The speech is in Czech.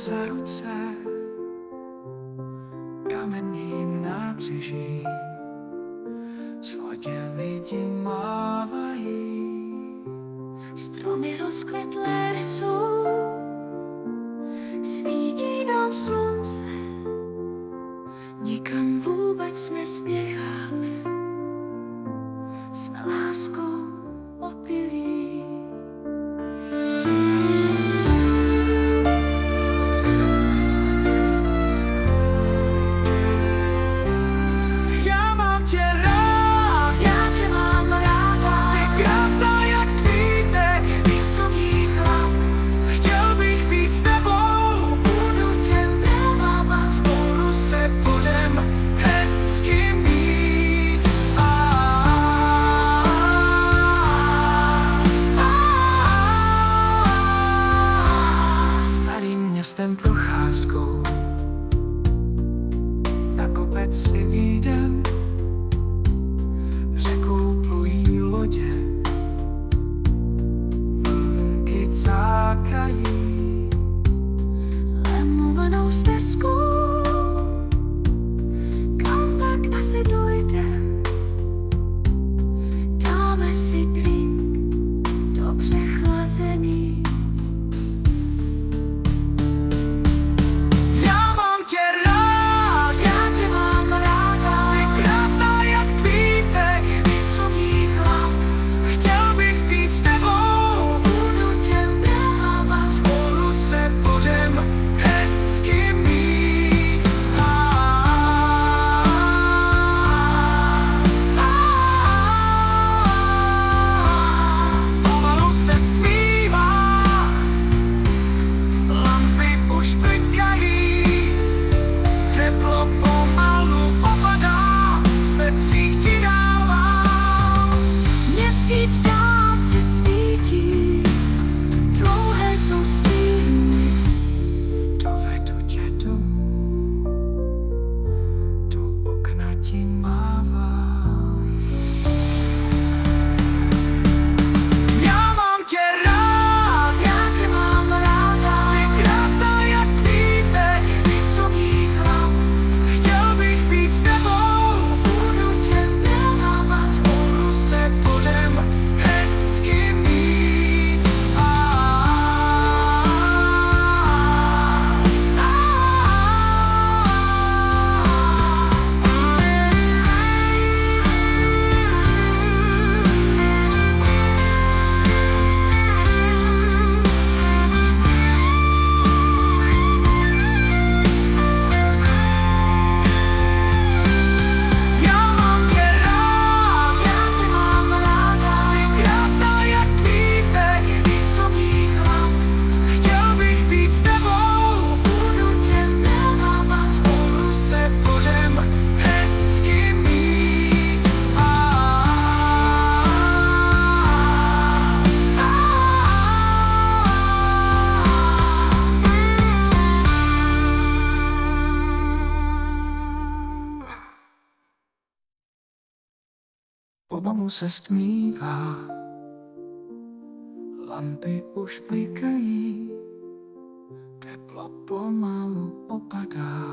za ruce kamenným nábřeží, z lodě lidi mávají. Stromy rozkvetlé jsou, svítí nám slunce, nikam vůbec nespěcháme, jsme láskou opilí. Já mám tě rád, Já tě mám ráda, jsi krásná jak kvítek, vysoký chlap, chtěl bych být s tebou, budu tě milovat, spolu se budem hezky mít. Starým městem procházkou na kopec si výjdem, řekou plují lodě, vlky cákají. lemovanou stezkou, kam pak asi dojdem, dáme si drink, dobře chlazený. Já mám tě rád, Já tě mám ráda, jsi krásná jak kvítek, vysoký chlap, chtěl bych být s tebou, budu tě milovat, spolu se budem hezky mít. Pomalu se stmívá, lampy už blikají, teplo pomalu opadá, svetřík ti dává. měsíc v dálce svítí, dlouhé jsou stíny, Dovedu tě domů, tu okna ti mávám. Já mám tě rád, já tě mám ráda, jsi krásná jak kvítek, vysoký chlap, chtěl bych být s tebou, budu tě milovat, spolu se budem hezky mít. Já mám tě rád, já tě mám ráda, jsi krásná jak kvítek, vysoký chlap, chtěl bych být s tebou, budu tě milovat, spolu se budem hezky mít. Pomalu se stmívá, lampy už blikají, teplo pomalu opadá.